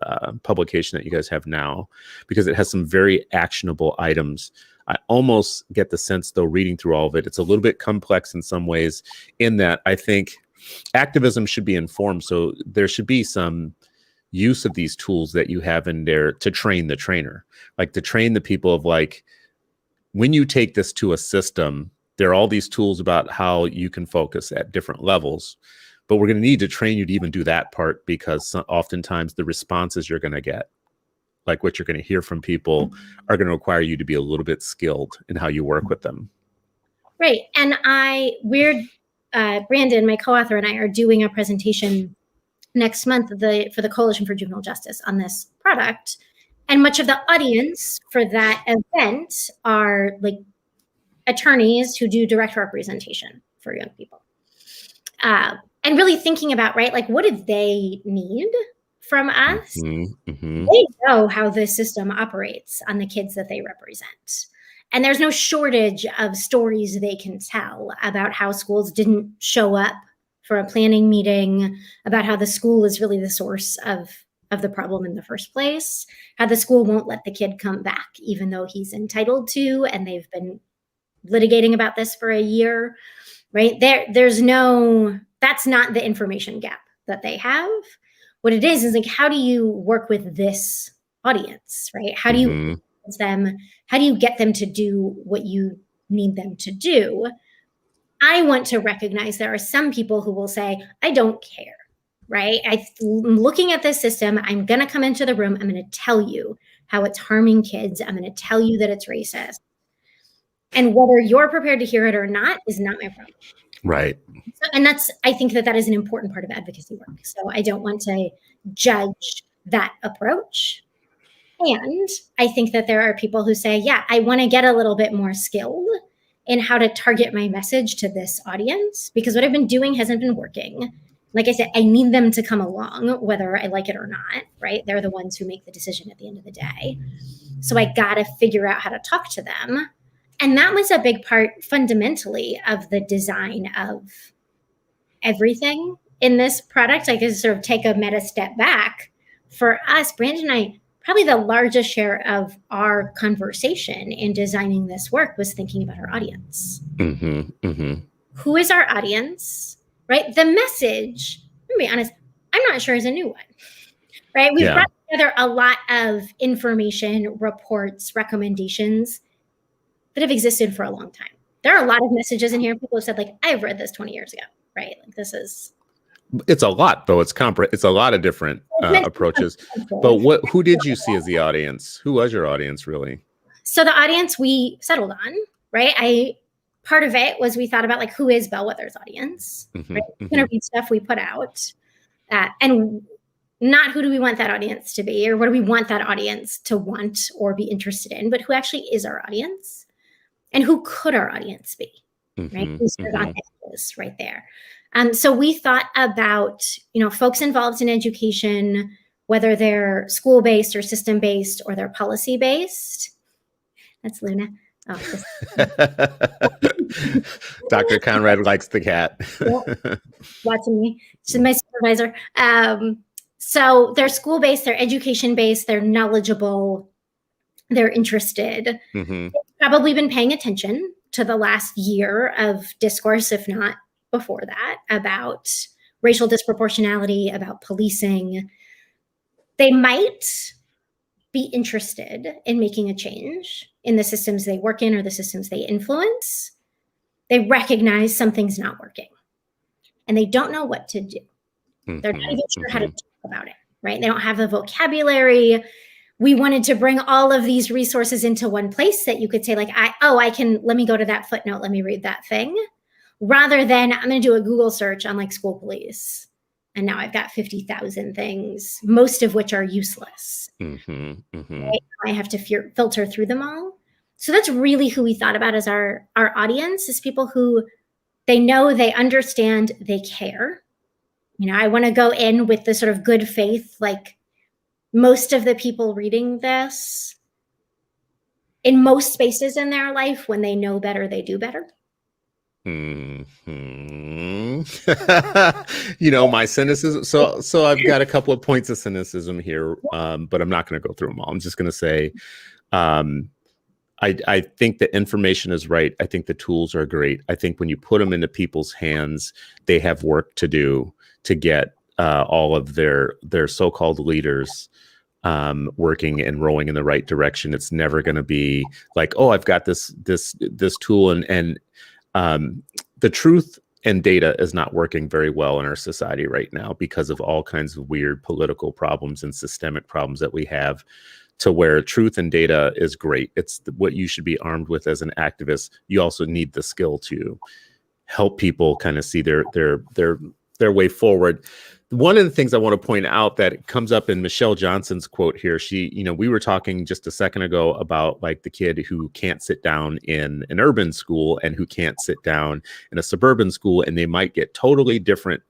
publication that you guys have now, because it has some very actionable items. I almost get the sense, though, reading through all of it, it's a little bit complex in some ways, in that I think activism should be informed. So there should be some use of these tools that you have in there to train the trainer, like to train the people of, like, when you take this to a system, there are all these tools about how you can focus at different levels. But we're going to need to train you to even do that part, because oftentimes the responses you're going to get, like what you're going to hear from people, are going to require you to be a little bit skilled in how you work with them. Right. And Brandon, my co-author, and I are doing a presentation next month for the Coalition for Juvenile Justice on this product. And much of the audience for that event are like attorneys who do direct representation for young people. And really thinking about, right, like, what do they need from us? They know how this system operates on the kids that they represent. And there's no shortage of stories they can tell about how schools didn't show up for a planning meeting, about how the school is really the source of the problem in the first place, how the school won't let the kid come back, even though he's entitled to, and they've been litigating about this for a year, right? That's not the information gap that they have. What it is like, how do you work with this audience, right? How do you influence them? How do you get them to do what you need them to do? I want to recognize there are some people who will say, I don't care, right? I'm looking at this system. I'm going to come into the room. I'm going to tell you how it's harming kids. I'm going to tell you that it's racist. And whether you're prepared to hear it or not is not my problem. Right. And I think that is an important part of advocacy work. So I don't want to judge that approach. And I think that there are people who say, yeah, I want to get a little bit more skilled in how to target my message to this audience, because what I've been doing hasn't been working. Like I said, I need them to come along, whether I like it or not, right? They're the ones who make the decision at the end of the day. So I got to figure out how to talk to them. And that was a big part fundamentally of the design of everything in this product. I could sort of take a meta step back. For us, Brandon and I, probably the largest share of our conversation in designing this work was thinking about our audience. Who is our audience, right? The message, let me be honest, I'm not sure is a new one, right? We've brought together a lot of information, reports, recommendations that have existed for a long time. There are a lot of messages in here. People have said, like, I've read this 20 years ago, right? Like, it's a lot, though. It's a lot of different approaches. But who did you see as the audience? Who was your audience, really? So the audience we settled on, right? Part of it was we thought about, like, who is Bellwether's audience? Right? We're going to read stuff we put out, and not who do we want that audience to be, or what do we want that audience to want or be interested in, but who actually is our audience. And who could our audience be, right? Who's our audience right there. So we thought about, folks involved in education, whether they're school-based or system-based or they're policy-based. That's Luna. Oh, Dr. Conrad likes the cat. Watching me. She's my supervisor. So they're school-based, they're education-based, they're knowledgeable, they're interested. They've probably been paying attention to the last year of discourse, if not before that, about racial disproportionality, about policing. They might be interested in making a change in the systems they work in or the systems they influence. They recognize something's not working and they don't know what to do. They're not even sure how to talk about it, right? They don't have the vocabulary. we wanted to bring all of these resources into one place that you could say like, let me go to that footnote, let me read that thing, rather than I'm going to do a Google search on like school police. And now I've got 50,000 things, most of which are useless. Right? I have to filter through them all. So that's really who we thought about as our audience, is people who they know, they understand, they care. I want to go in with the sort of good faith, like most of the people reading this in most spaces in their life, when they know better, they do better. My cynicism. So I've got a couple of points of cynicism here, but I'm not going to go through them all. I'm just going to say, I think the information is right. I think the tools are great. I think when you put them into people's hands, they have work to do to get all of their so-called leaders working and rowing in the right direction. It's never going to be like, oh, I've got this tool and the truth and data is not working very well in our society right now because of all kinds of weird political problems and systemic problems that we have, to where truth and data is great. It's what you should be armed with as an activist. You also need the skill to help people kind of see their way forward. One of the things I want to point out that comes up in Michelle Johnson's quote here, we were talking just a second ago about like the kid who can't sit down in an urban school and who can't sit down in a suburban school, and they might get totally different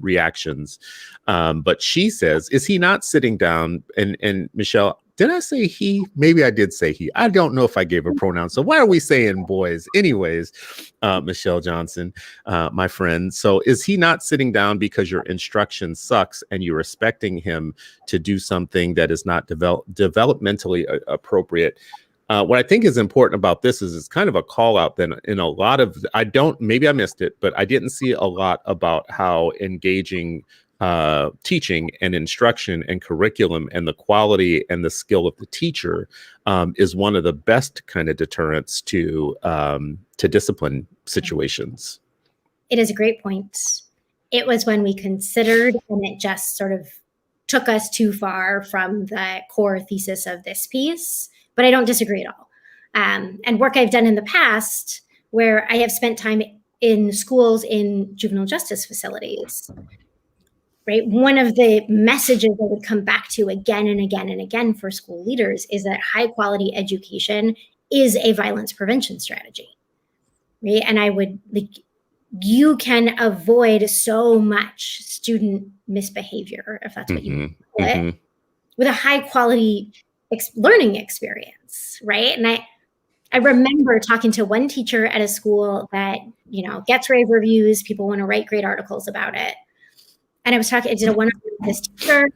reactions. But she says, is he not sitting down? And Michelle, did I say he? Maybe I did say he. I don't know if I gave a pronoun. So why are we saying boys? Anyways, Michelle Johnson, my friend. So is he not sitting down because your instruction sucks and you're expecting him to do something that is not developmentally appropriate? What I think is important about this is it's kind of a call out then in a lot of, maybe I missed it, but I didn't see a lot about how engaging teaching and instruction and curriculum and the quality and the skill of the teacher is one of the best kind of deterrents to discipline situations. It is a great point. It was when we considered, and it just sort of took us too far from the core thesis of this piece, but I don't disagree at all. And work I've done in the past where I have spent time in schools in juvenile justice facilities. Right. One of the messages I would come back to again and again and again for school leaders is that high quality education is a violence prevention strategy. Right. And I would you can avoid so much student misbehavior, if that's what you call it, with a high quality learning experience. Right. And I remember talking to one teacher at a school that, gets rave reviews. People want to write great articles about it. And I did a one-on-one with this teacher,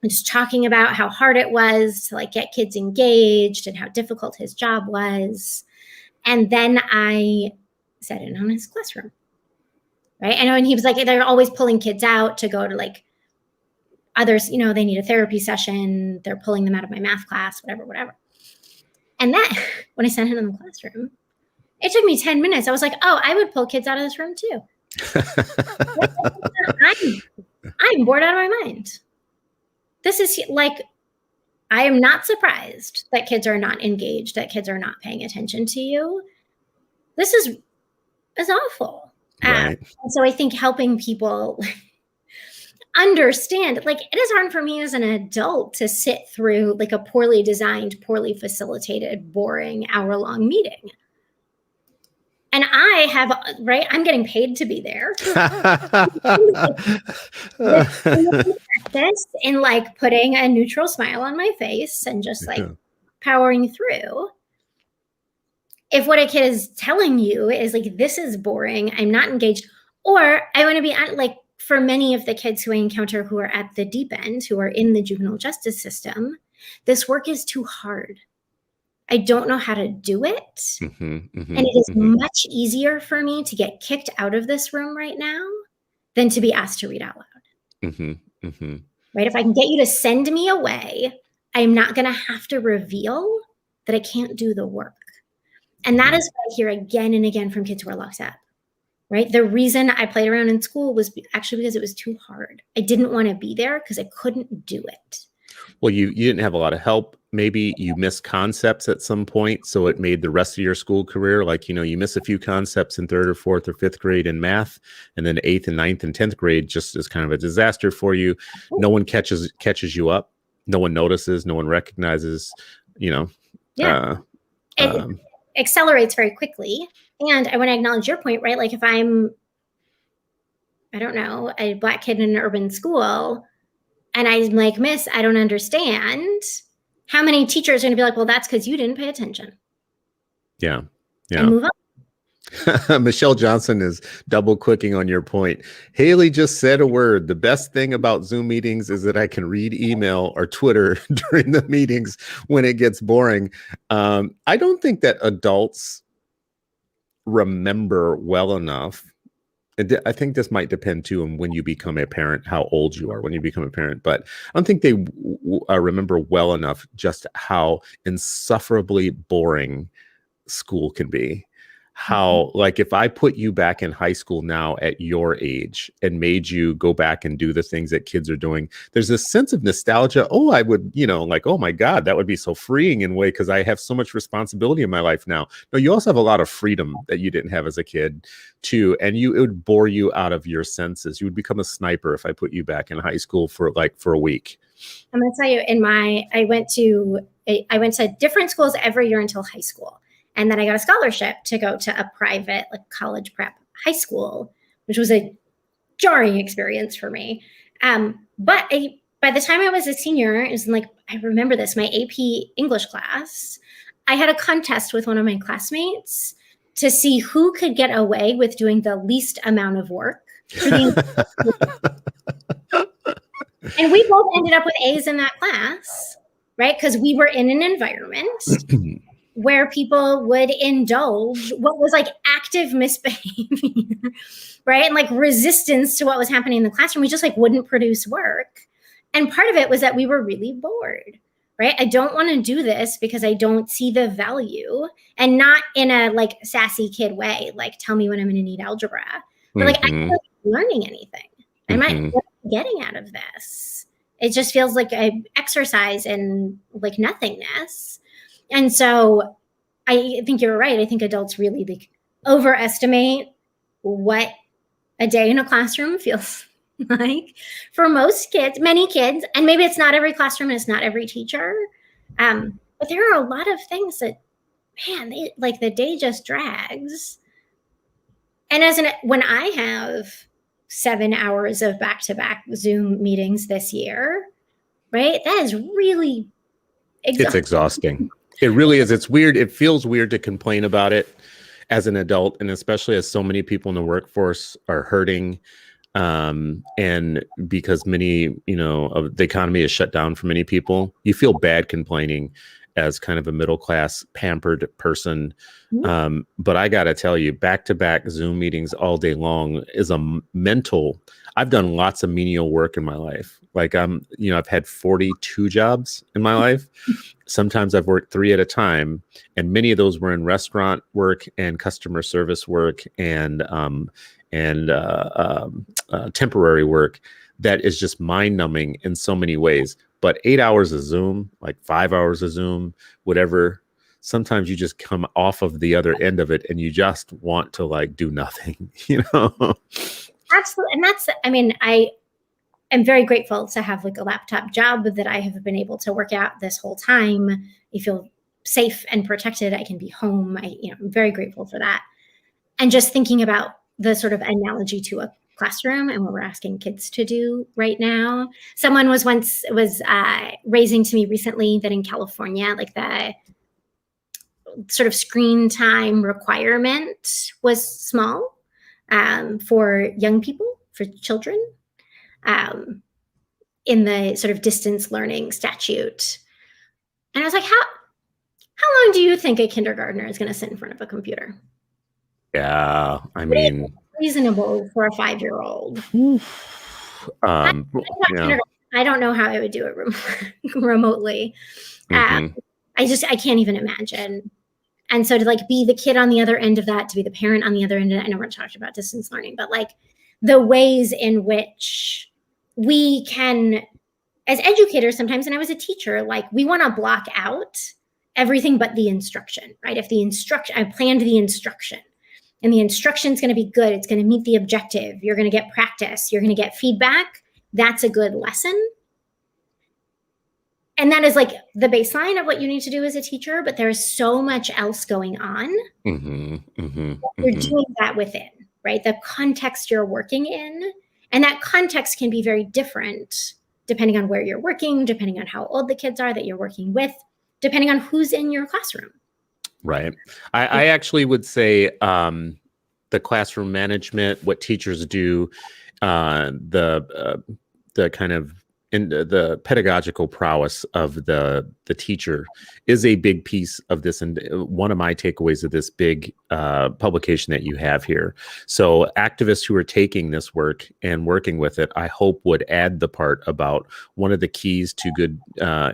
just talking about how hard it was to get kids engaged and how difficult his job was. And then I sat in on his classroom, right? And he was like, they're always pulling kids out to go to others, they need a therapy session. They're pulling them out of my math class, whatever. And that, when I sat in on the classroom, it took me 10 minutes. I was like, oh, I would pull kids out of this room too. I'm bored out of my mind. This is I am not surprised that kids are not engaged, that kids are not paying attention to you. This is awful. Right. And so I think helping people understand, it is hard for me as an adult to sit through a poorly designed, poorly facilitated, boring hour-long meeting. And I'm getting paid to be there. This in putting a neutral smile on my face and just powering through. If what a kid is telling you is this is boring, I'm not engaged, or I want to be for many of the kids who I encounter who are at the deep end, who are in the juvenile justice system, this work is too hard. I don't know how to do it. And it is much easier for me to get kicked out of this room right now than to be asked to read out loud. Right? If I can get you to send me away, I'm not going to have to reveal that I can't do the work. And that is what I hear again and again from kids who are locked up. Right? The reason I played around in school was actually because it was too hard. I didn't want to be there because I couldn't do it. Well, you didn't have a lot of help. Maybe you missed concepts at some point, so it made the rest of your school career, like, you miss a few concepts in third or fourth or fifth grade in math, and then eighth and ninth and 10th grade just is kind of a disaster for you. No one catches you up. No one notices. No one recognizes. Yeah. Uh, It accelerates very quickly. And I want to acknowledge your point, right? Like if I'm, I don't know, a Black kid in an urban school, and I'm like, Miss, I don't understand. How many teachers are going to be like, well, that's because you didn't pay attention. Yeah. And move on. Michelle Johnson is double clicking on your point. Haley just said a word. The best thing about Zoom meetings is that I can read email or Twitter during the meetings when it gets boring. I don't think that adults remember well enough. I think this might depend too on when you become a parent, how old you are when you become a parent, but I don't think they remember well enough just how insufferably boring school can be. How, like, if I put you back in high school now at your age and made you go back and do the things that kids are doing, there's this sense of nostalgia. Oh, I would, like, oh my God, that would be so freeing in a way because I have so much responsibility in my life now. No, you also have a lot of freedom that you didn't have as a kid too. And it would bore you out of your senses. You would become a sniper if I put you back in high school for a week. I'm going to tell you, I went to different schools every year until high school. And then I got a scholarship to go to a private, like, college prep high school, which was a jarring experience for me. But by the time I was a senior, it was like, I remember this, my AP English class, I had a contest with one of my classmates to see who could get away with doing the least amount of work. And we both ended up with A's in that class, right? Because we were in an environment where people would indulge what was like active misbehavior, right? And like resistance to what was happening in the classroom. We just like wouldn't produce work. And part of it was that we were really bored, right? I don't want to do this because I don't see the value, and not in a like sassy kid way, like tell me when I'm going to need algebra. But like I'm not learning anything. I'm not getting out of this. It just feels like an exercise in like nothingness. And so I think you're right. I think adults really like overestimate what a day in a classroom feels like for most kids, many kids, and maybe it's not every classroom and it's not every teacher. But there are a lot of things that, man, the day just drags. And when I have 7 hours of back-to-back Zoom meetings this year, right? That is really exhausting. It's exhausting. It really is. It's weird. It feels weird to complain about it as an adult, and especially as so many people in the workforce are hurting. And because many, of the economy is shut down for many people, you feel bad complaining as kind of a middle-class pampered person. But I got to tell you, back-to-back Zoom meetings all day long is I've done lots of menial work in my life. Like I've had 42 jobs in my life. Sometimes I've worked 3 at a time, and many of those were in restaurant work and customer service work and temporary work that is just mind-numbing in so many ways. But 8 hours of Zoom, like 5 hours of Zoom, whatever, sometimes you just come off of the other end of it and you just want to like do nothing, Absolutely. And I am very grateful to have like a laptop job that I have been able to work out this whole time. You feel safe and protected. I can be home. I'm very grateful for that. And just thinking about the sort of analogy to a classroom and what we're asking kids to do right now. Someone was raising to me recently that in California, like the sort of screen time requirement was small for young people, for children, in the sort of distance learning statute. And I was like, how long do you think a kindergartner is going to sit in front of a computer? Yeah, I mean, reasonable for a 5-year-old. I don't know how I would do it remotely. I can't even imagine. And so to like be the kid on the other end of that, to be the parent on the other end of that, I know we're talking about distance learning, but like the ways in which we can as educators sometimes, and I was a teacher, like we want to block out everything but the instruction, right? If the instruction, I planned the instruction and the instruction is going to be good, it's going to meet the objective, you're going to get practice, you're going to get feedback, that's a good lesson. And that is like the baseline of what you need to do as a teacher, but there's so much else going on. You're doing that within, right? The context you're working in, and that context can be very different depending on where you're working, depending on how old the kids are that you're working with, depending on who's in your classroom. Right. I actually would say the classroom management, what teachers do, the kind of in the pedagogical prowess of the teacher is a big piece of this, and one of my takeaways of this big publication that you have here. So activists who are taking this work and working with it, I hope would add the part about one of the keys to good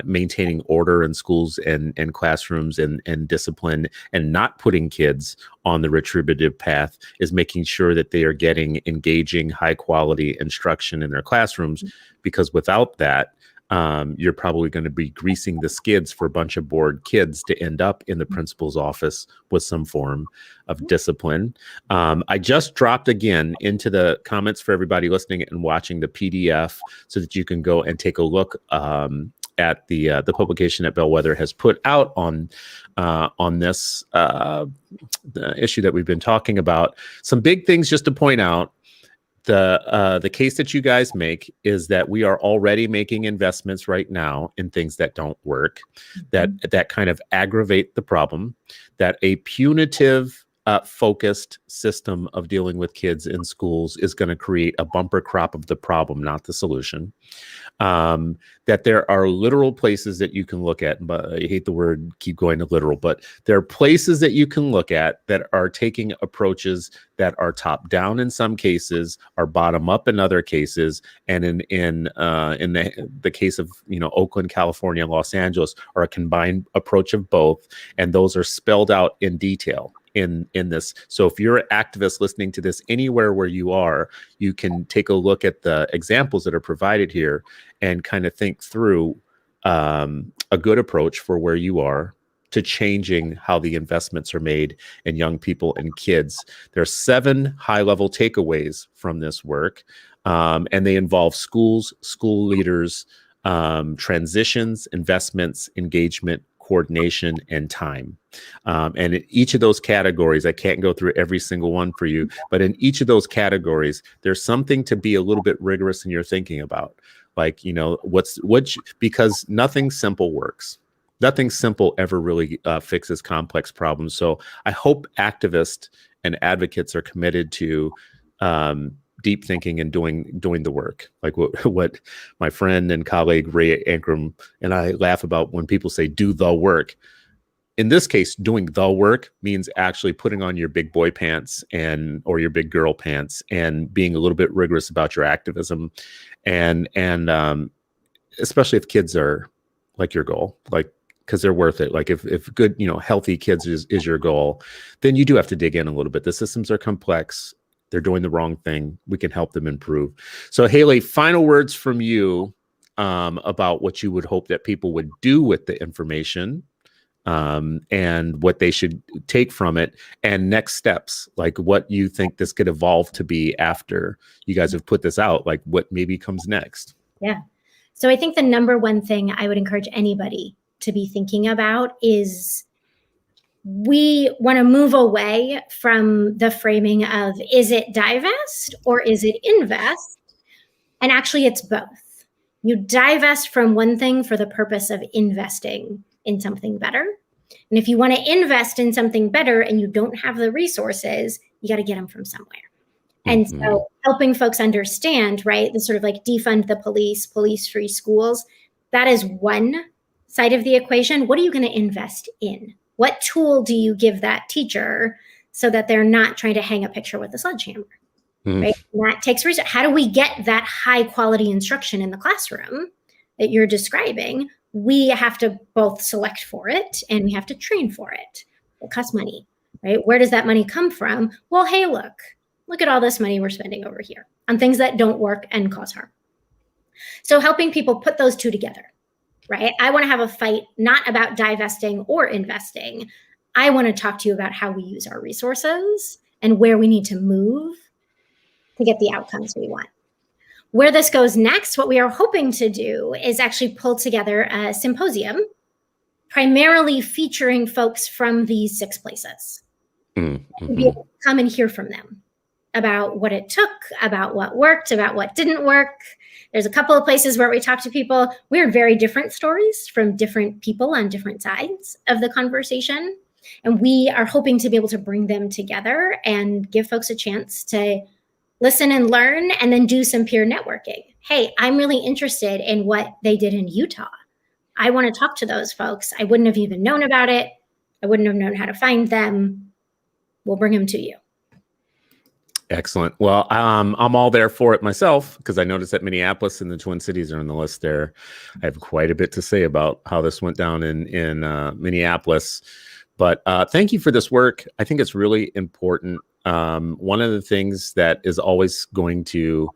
maintaining order in schools and classrooms and discipline and not putting kids on the retributive path is making sure that they are getting engaging, high quality instruction in their classrooms, because without that, you're probably going to be greasing the skids for a bunch of bored kids to end up in the principal's office with some form of discipline. I just dropped again into the comments for everybody listening and watching the PDF so that you can go and take a look at the publication that Bellwether has put out on this the issue that we've been talking about. Some big things just to point out. The case that you guys make is that we are already making investments right now in things that don't work, that kind of aggravate the problem, that a punitive focused system of dealing with kids in schools is going to create a bumper crop of the problem, not the solution. That there are literal places that you can look at, but I hate the word keep going to literal, but there are places that you can look at that are taking approaches that are top down in some cases, are bottom up in other cases, and in the case of Oakland, California, and Los Angeles are a combined approach of both, and those are spelled out in detail in this. So if you're an activist listening to this anywhere where you are, you can take a look at the examples that are provided here and kind of think through a good approach for where you are to changing how the investments are made in young people and kids. There are 7 high-level takeaways from this work, and they involve schools, school leaders, transitions, investments, engagement, coordination, and time. And in each of those categories, I can't go through every single one for you, but in each of those categories, there's something to be a little bit rigorous in your thinking about. Like, because nothing simple works. Nothing simple ever really fixes complex problems. So I hope activists and advocates are committed to deep thinking and doing the work, like what my friend and colleague Ray Ankrum and I laugh about when people say do the work. In this case, doing the work means actually putting on your big boy pants or your big girl pants and being a little bit rigorous about your activism, and especially if kids are like your goal, like, because they're worth it. Like if good, healthy kids is your goal, then you do have to dig in a little bit. The systems are complex. They're doing the wrong thing. We can help them improve. So Haley, final words from you about what you would hope that people would do with the information and what they should take from it, and next steps, like what you think this could evolve to be after you guys have put this out, like what maybe comes next. Yeah. So I think the number one thing I would encourage anybody to be thinking about is we want to move away from the framing of, is it divest or is it invest? And actually it's both. You divest from one thing for the purpose of investing in something better. And if you want to invest in something better and you don't have the resources, you got to get them from somewhere. And so helping folks understand, right, the sort of like defund the police-free schools, that is one side of the equation. What are you going to invest in? What tool do you give that teacher so that they're not trying to hang a picture with a sledgehammer? Right? And that takes research. How do we get that high quality instruction in the classroom that you're describing? We have to both select for it and we have to train for it. It costs money, right? Where does that money come from? Well, hey, look at all this money we're spending over here on things that don't work and cause harm. So helping people put those two together, right? I want to have a fight not about divesting or investing. I want to talk to you about how we use our resources and where we need to move to get the outcomes we want. Where this goes next, what we are hoping to do is actually pull together a symposium, primarily featuring folks from these 6 places. Mm-hmm. To be able to come and hear from them about what it took, about what worked, about what didn't work. There's a couple of places where we talk to people. We heard very different stories from different people on different sides of the conversation. And we are hoping to be able to bring them together and give folks a chance to listen and learn, and then do some peer networking. Hey, I'm really interested in what they did in Utah. I want to talk to those folks. I wouldn't have even known about it. I wouldn't have known how to find them. We'll bring them to you. Excellent. Well, I'm all there for it myself, because I noticed that Minneapolis and the Twin Cities are on the list there. I have quite a bit to say about how this went down in Minneapolis. But thank you for this work. I think it's really important. One of the things that is always going to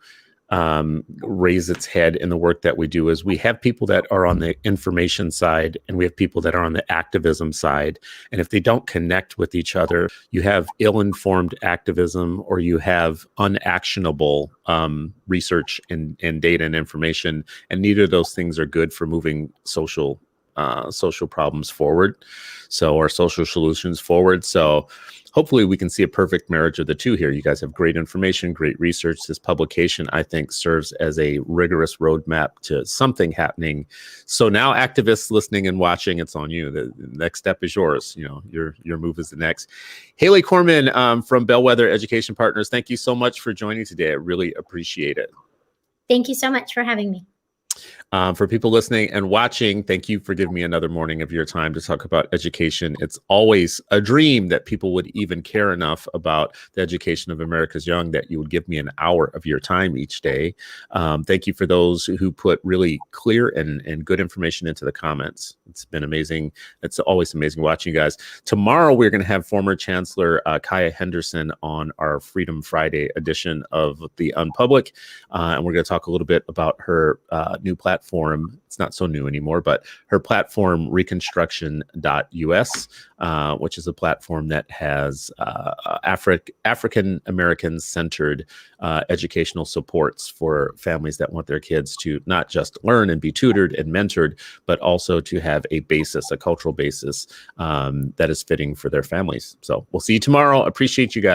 raise its head in the work that we do is we have people that are on the information side and we have people that are on the activism side. And if they don't connect with each other, you have ill-informed activism, or you have unactionable research and data and information. And neither of those things are good for moving social problems forward. Or social solutions forward. So hopefully we can see a perfect marriage of the two here. You guys have great information, great research. This publication, I think, serves as a rigorous roadmap to something happening. So now, activists listening and watching, it's on you. The next step is yours. Your move is the next. Haley Korman from Bellwether Education Partners, thank you so much for joining today. I really appreciate it. Thank you so much for having me. For people listening and watching, thank you for giving me another morning of your time to talk about education. It's always a dream that people would even care enough about the education of America's young that you would give me an hour of your time each day. Thank you for those who put really clear and good information into the comments. It's been amazing. It's always amazing watching you guys. Tomorrow, we're going to have former Chancellor Kaya Henderson on our Freedom Friday edition of The Unpublic. And we're going to talk a little bit about her new platform. It's not so new anymore, but her platform, reconstruction.us, which is a platform that has African American centered educational supports for families that want their kids to not just learn and be tutored and mentored, but also to have a basis, a cultural basis that is fitting for their families. So we'll see you tomorrow. Appreciate you guys.